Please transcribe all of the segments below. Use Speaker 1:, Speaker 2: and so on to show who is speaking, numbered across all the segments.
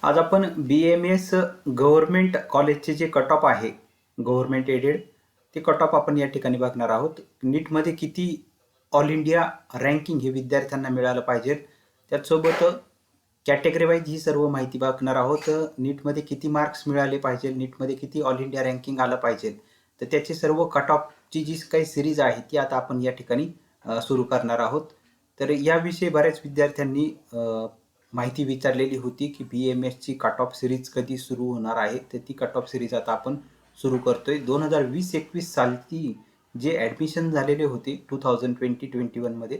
Speaker 1: आज आपण BMS government कॉलेजचे जे कट ऑफ आहे, गव्हर्नमेंट एडेड, ते कट ऑफ आपण या ठिकाणी बघणार आहोत. नीटमध्ये किती ऑल इंडिया रँकिंग हे विद्यार्थ्यांना मिळालं पाहिजे, त्याचसोबत कॅटेगरी वाईज ही सर्व माहिती बघणार आहोत. नीटमध्ये किती मार्क्स मिळाले पाहिजे, नीटमध्ये किती ऑल इंडिया रँकिंग आलं पाहिजे, तर त्याची सर्व कट ऑफची जी काही सिरीज आहे ती आता आपण या ठिकाणी सुरू करणार आहोत. तर याविषयी बऱ्याच विद्यार्थ्यांनी माहिती विचारलेली होती की BMSची कट ऑफ सिरीज कधी सुरू होणार आहे, तर ती कट ऑफ सिरीज आता आपण सुरू करतोय. 2020-21 साली जे ॲडमिशन झालेले होते 2020-21मध्ये,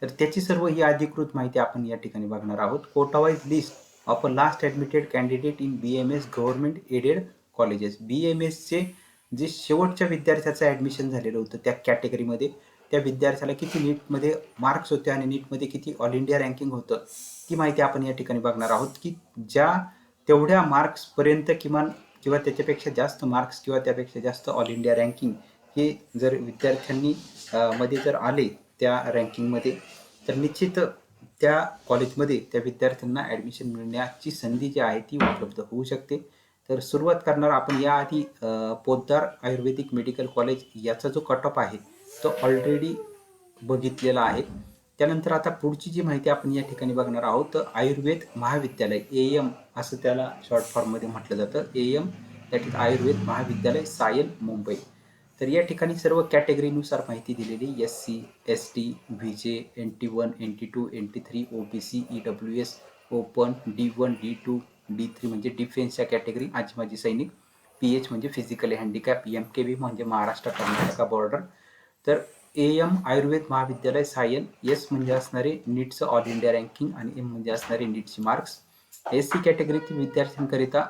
Speaker 1: तर त्याची सर्व ही अधिकृत माहिती आपण या ठिकाणी बघणार आहोत. Quota wise list of a last admitted candidate in BMS government aided colleges. BMSचे जे शेवटच्या विद्यार्थ्याचं ॲडमिशन झालेलं होतं त्या कॅटेगरीमध्ये, त्या विद्यार्थ्याला किती नीटमध्ये मार्क्स होते आणि नीटमध्ये किती ऑल इंडिया रँकिंग होतं, ती माहिती आपण या ठिकाणी बघणार आहोत. की ज्या तेवढ्या मार्क्सपर्यंत किमान किंवा त्याच्यापेक्षा जास्त मार्क्स किंवा त्यापेक्षा जास्त ऑल इंडिया रँकिंग हे जर विद्यार्थ्यांनी मध्ये जर आले त्या रँकिंगमध्ये, तर निश्चित त्या कॉलेजमध्ये त्या विद्यार्थ्यांना ॲडमिशन मिळण्याची संधी जी आहे ती उपलब्ध होऊ शकते. तर सुरुवात करणार आपण याआधी पोद्दार आयुर्वेदिक मेडिकल कॉलेज याचा जो कट ऑफ आहे तो ऑलरेडी बघितलेला आहे. त्यानंतर आता पुढची जी माहिती आपण या ठिकाणी बघणार आहोत, आयुर्वेद महाविद्यालय, AM असं त्याला शॉर्ट फॉर्ममध्ये म्हटलं जातं. AM दॅट इज आयुर्वेद महाविद्यालय, सायन, मुंबई. तर या ठिकाणी सर्व कॅटेगरीनुसार माहिती दिलेली, SC, ST, VJ, NT1, NT2, NT3, OBC, EWS, open, D1, D2, D3 म्हणजे डिफेन्सच्या कॅटेगरी, आजी माजी सैनिक, PH म्हणजे फिजिकली हँडिकॅप, MKB म्हणजे महाराष्ट्र कर्नाटका बॉर्डर. तर AM आयुर्वेद महाविद्यालय सायन, S म्हणजे असणारे नीटचं ऑल इंडिया रँकिंग आणि M म्हणजे असणारे नीटची मार्क्स. SC कॅटेगरीतील विद्यार्थ्यांकरिता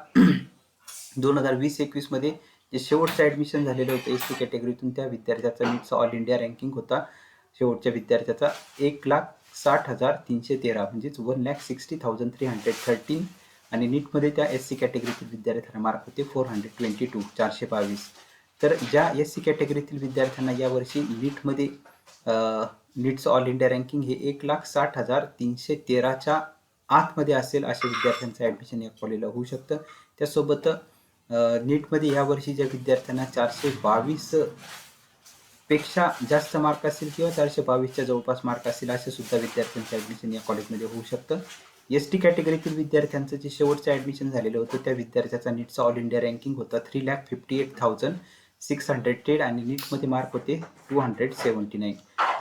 Speaker 1: 2020-21 मध्ये जे शेवटचं ॲडमिशन झालेलं होतं SC कॅटेगरीतून, त्या विद्यार्थ्याचा नीटचा ऑल इंडिया रँकिंग होता शेवटच्या विद्यार्थ्याचा 1,60,313 म्हणजेच 1,60,313. आणि नीटमध्ये त्या SC कॅटेगरीतील विद्यार्थ्यांना मार्क होते 422 422. तर ज्या SC कॅटेगरीतील विद्यार्थ्यांना यावर्षी नीटमध्ये नीटचं ऑल इंडिया रँकिंग हे 1,60,313च्या आतमध्ये असेल, अशा विद्यार्थ्यांचं ॲडमिशन या कॉलेजला होऊ शकतं. त्यासोबत नीटमध्ये यावर्षी ज्या विद्यार्थ्यांना 422 पेक्षा जास्त मार्क असतील किंवा 422च्या जवळपास मार्क असतील, असे सुद्धा विद्यार्थ्यांचं ॲडमिशन या कॉलेजमध्ये होऊ शकतं. ST कॅटेगरीतील विद्यार्थ्यांचं जे शेवटचं ॲडमिशन झालेलं होतं त्या विद्यार्थ्याचा नीटचा ऑल इंडिया रँकिंग होता 3,58,600 आणि नीटमध्ये मार्क होते 279.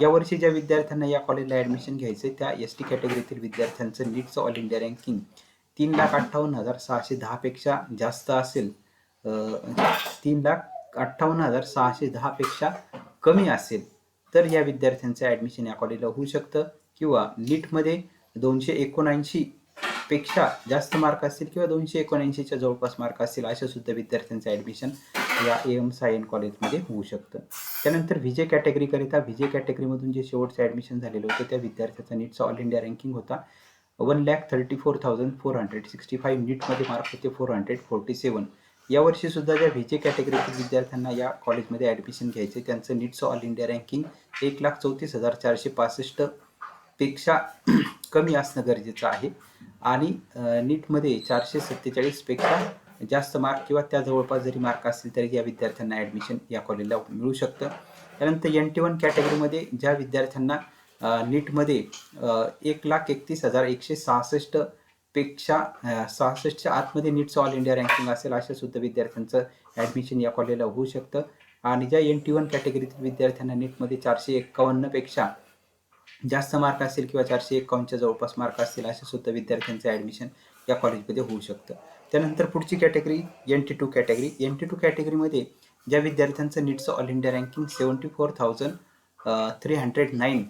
Speaker 1: यावर्षी ज्या विद्यार्थ्यांना या कॉलेजला ॲडमिशन घ्यायचं त्या ST कॅटेगरीतील विद्यार्थ्यांचं नीटचं ऑल इंडिया रँकिंग 3,58,610 पेक्षा जास्त असेल, 3,58,610 पेक्षा कमी असेल, तर या विद्यार्थ्यांचं ॲडमिशन या कॉलेजला होऊ शकतं. किंवा नीटमध्ये 279 पेक्षा जास्त मार्क असतील किंवा 279च्या जवळपास मार्क असतील, अशा सुद्धा विद्यार्थ्यांचं ॲडमिशन या AM सायन कॉलेजमध्ये होऊ शकतं. त्यानंतर VJ कॅटेगरीकरिता, VJ कॅटेगरीमधून जे शेवटचं ॲडमिशन झालेलं होतं त्या विद्यार्थ्याचा नीटचा ऑल इंडिया रँकिंग होता 1,34,465. नीटमध्ये मार्क होते 447. यावर्षी सुद्धा ज्या VJ कॅटेगरीतील विद्यार्थ्यांना या कॉलेजमध्ये ॲडमिशन घ्यायचे त्यांचं नीटचं ऑल इंडिया रँकिंग 1,34,465 पेक्षा कमी असणं गरजेचं आहे. आणि नीटमध्ये 447 पेक्षा जास्त मार्क किंवा त्या जवळपास जरी मार्क असतील तरी या विद्यार्थ्यांना ॲडमिशन या कॉलेजला मिळू शकतं. त्यानंतर NT1 कॅटेगरीमध्ये ज्या विद्यार्थ्यांना नीटमध्ये 1,31,166 पेक्षा 66च्या आतमध्ये नीटचं ऑल इंडिया रँकिंग असेल, अशा सुद्धा विद्यार्थ्यांचं ॲडमिशन या कॉलेजला होऊ शकतं. आणि ज्या NT1 कॅटेगरीतील विद्यार्थ्यांना नीटमध्ये 451 पेक्षा जास्त मार्क असतील किंवा 451च्या जवळपास मार्क असतील, अशा सुद्धा विद्यार्थ्यांचं ॲडमिशन या कॉलेजमध्ये होऊ शकतं. त्यानंतर पुढची कॅटेगरी NT2 कॅटेगरी. NT2 कॅटेगरीमध्ये ज्या विद्यार्थ्यांचं नीटचं ऑल इंडिया रँकिंग 74,309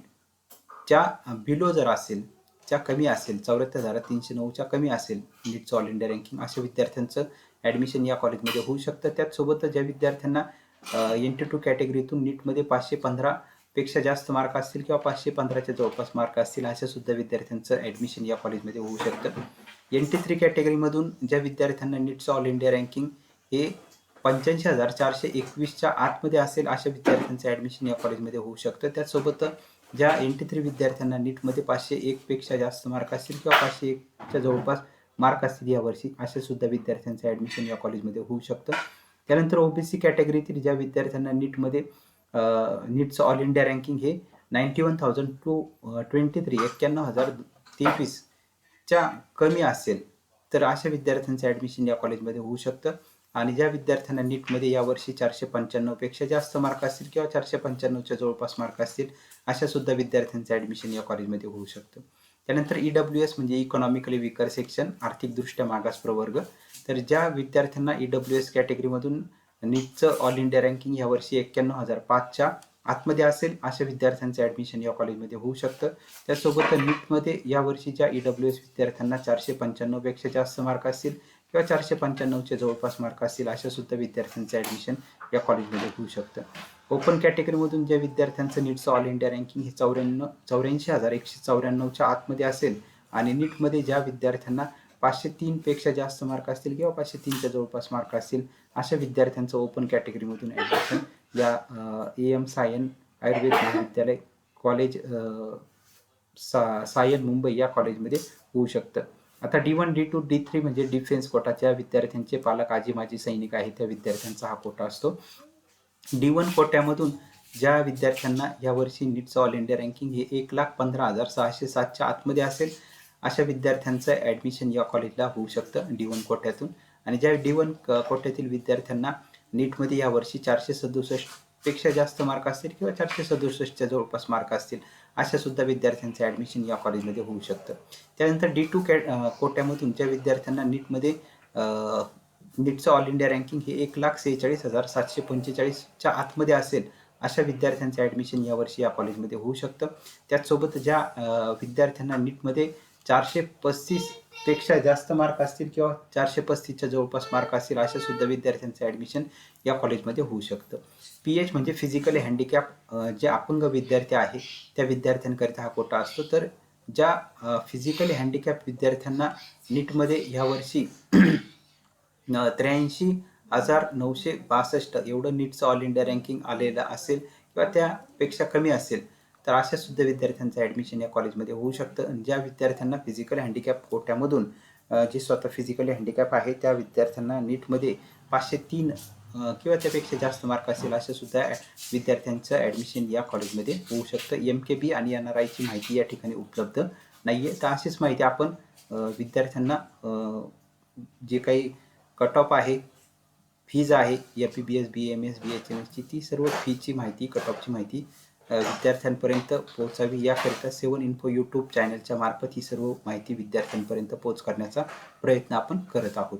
Speaker 1: च्या बिलो जर असेल, च्या कमी असेल, 74,309च्या कमी असेल नीटचं ऑल इंडिया रँकिंग, अशा विद्यार्थ्यांचं ॲडमिशन या कॉलेजमध्ये होऊ शकतं. त्याचसोबत ज्या विद्यार्थ्यांना NT2 कॅटेगरीतून नीटमध्ये 515 पेक्षा जास्त मार्क असतील किंवा 515च्या जवळपास मार्क असतील, अशा सुद्धा विद्यार्थ्यांचं ॲडमिशन या कॉलेजमध्ये होऊ शकतं. NT3 कॅटेगरीमधून ज्या विद्यार्थ्यांना नीटचं ऑल इंडिया रँकिंग हे 85,421च्या आतमध्ये असेल, अशा विद्यार्थ्यांचं ॲडमिशन या कॉलेजमध्ये होऊ शकतं. त्याचसोबत ज्या NT3 विद्यार्थ्यांना नीटमध्ये 501 पेक्षा जास्त मार्क असतील किंवा 501च्या जवळपास मार्क असतील यावर्षी अशा सुद्धा विद्यार्थ्यांचं ॲडमिशन या कॉलेजमध्ये होऊ शकतं. त्यानंतर ओबीसी कॅटेगरीतील ज्या विद्यार्थ्यांना नीटमध्ये नीटचं ऑल इंडिया रँकिंग हे 91,223 91,023 च्या कमी असेल तर अशा विद्यार्थ्यांचं ॲडमिशन या कॉलेजमध्ये होऊ शकतं. आणि ज्या विद्यार्थ्यांना नीटमध्ये यावर्षी 495 पेक्षा जास्त मार्क असतील किंवा 495च्या जवळपास मार्क असतील अशा सुद्धा विद्यार्थ्यांचं ॲडमिशन या कॉलेजमध्ये होऊ शकतं. त्यानंतर EWS म्हणजे इकॉनॉमिकली विकर सेक्शन, आर्थिकदृष्ट्या मागास प्रवर्ग. तर ज्या विद्यार्थ्यांना EWS कॅटेगरीमधून नीटचं ऑल इंडिया रँकिंग यावर्षी 91,005च्या आतमध्ये असेल अशा विद्यार्थ्यांचं ॲडमिशन या कॉलेजमध्ये होऊ शकतं. त्यासोबत नीटमध्ये यावर्षीच्या EWS विद्यार्थ्यांना 495 पेक्षा जास्त मार्क असतील किंवा 495च्या जवळपास मार्क असतील अशा सुद्धा विद्यार्थ्यांचं ॲडमिशन या कॉलेजमध्ये होऊ शकतं. ओपन कॅटेगरीमधून ज्या विद्यार्थ्यांचं नीटचं ऑल इंडिया रँकिंग हे 84,194च्या आतमध्ये असेल आणि नीटमध्ये ज्या विद्यार्थ्यांना 503 पेक्षा जास्त मार्क असतील किंवा 503च्या जवळपास मार्क असतील अशा विद्यार्थ्यांचं ओपन कॅटेगरीमधून ॲडमिशन या AM सायन आयुर्वेद महाविद्यालय कॉलेज सायन मुंबई या कॉलेजमध्ये होऊ शकतं. आता D1, D2, D3 म्हणजे डिफेन्स कोटा, ज्या विद्यार्थ्यांचे पालक आजी माजी सैनिक आहेत त्या विद्यार्थ्यांचा हा कोटा असतो. D1 कोट्यामधून ज्या विद्यार्थ्यांना यावर्षी नीटचं ऑल इंडिया रँकिंग हे 1,15,607च्या आतमध्ये असेल अशा विद्यार्थ्यांचं ॲडमिशन या कॉलेजला होऊ शकतं D1 कोट्यातून. आणि ज्या D1 कोट्यातील विद्यार्थ्यांना नीटमध्ये यावर्षी 467 पेक्षा जास्त मार्क असतील किंवा 467च्या जवळपास मार्क असतील अशा सुद्धा विद्यार्थ्यांचं ॲडमिशन या कॉलेजमध्ये होऊ शकतं. त्यानंतर D2 कोट्यामधून ज्या विद्यार्थ्यांना नीटमध्ये नीटचं ऑल इंडिया रँकिंग हे 1,46,745च्या आतमध्ये असेल अशा विद्यार्थ्यांचं ॲडमिशन यावर्षी या कॉलेजमध्ये होऊ शकतं. त्याचसोबत ज्या विद्यार्थ्यांना नीटमध्ये 435 पेक्षा जास्त मार्क असतील किंवा 435च्या जवळपास मार्क असतील अशा सुद्धा विद्यार्थ्यांचं ॲडमिशन या कॉलेजमध्ये होऊ शकतं. PH म्हणजे फिजिकली हँडिकॅप, जे अपंग विद्यार्थी आहे त्या विद्यार्थ्यांकरिता हा कोटा असतो. तर ज्या फिजिकली हँडिकॅप विद्यार्थ्यांना नीटमध्ये ह्यावर्षी 83,962 एवढं नीटचं ऑल इंडिया रँकिंग आलेलं असेल किंवा त्यापेक्षा कमी असेल तर अशा सुद्धा विद्यार्थ्यांचं ॲडमिशन या कॉलेजमध्ये होऊ शकतं. आणि ज्या विद्यार्थ्यांना फिजिकल हँडिकॅप कोट्यामधून जे स्वतः फिजिकली हँडिकॅप आहे त्या विद्यार्थ्यांना नीटमध्ये 503 किंवा त्यापेक्षा जास्त मार्क असेल अशा सुद्धा विद्यार्थ्यांचं ॲडमिशन या कॉलेजमध्ये होऊ शकतं. MKB आणि NRIची माहिती या ठिकाणी उपलब्ध नाही आहे. तर अशीच माहिती आपण विद्यार्थ्यांना जे काही कट ऑफ आहे, फीज आहे FBBS, BMS, BHMSची ती सर्व फीची माहिती, कट ऑफची माहिती विद्यार्थ्यांपर्यंत पोहोचावी याकरिता 7 इन्फो यूट्यूब चॅनलच्या मार्फत ही सर्व माहिती विद्यार्थ्यांपर्यंत पोहोच करण्याचा प्रयत्न आपण करत आहोत.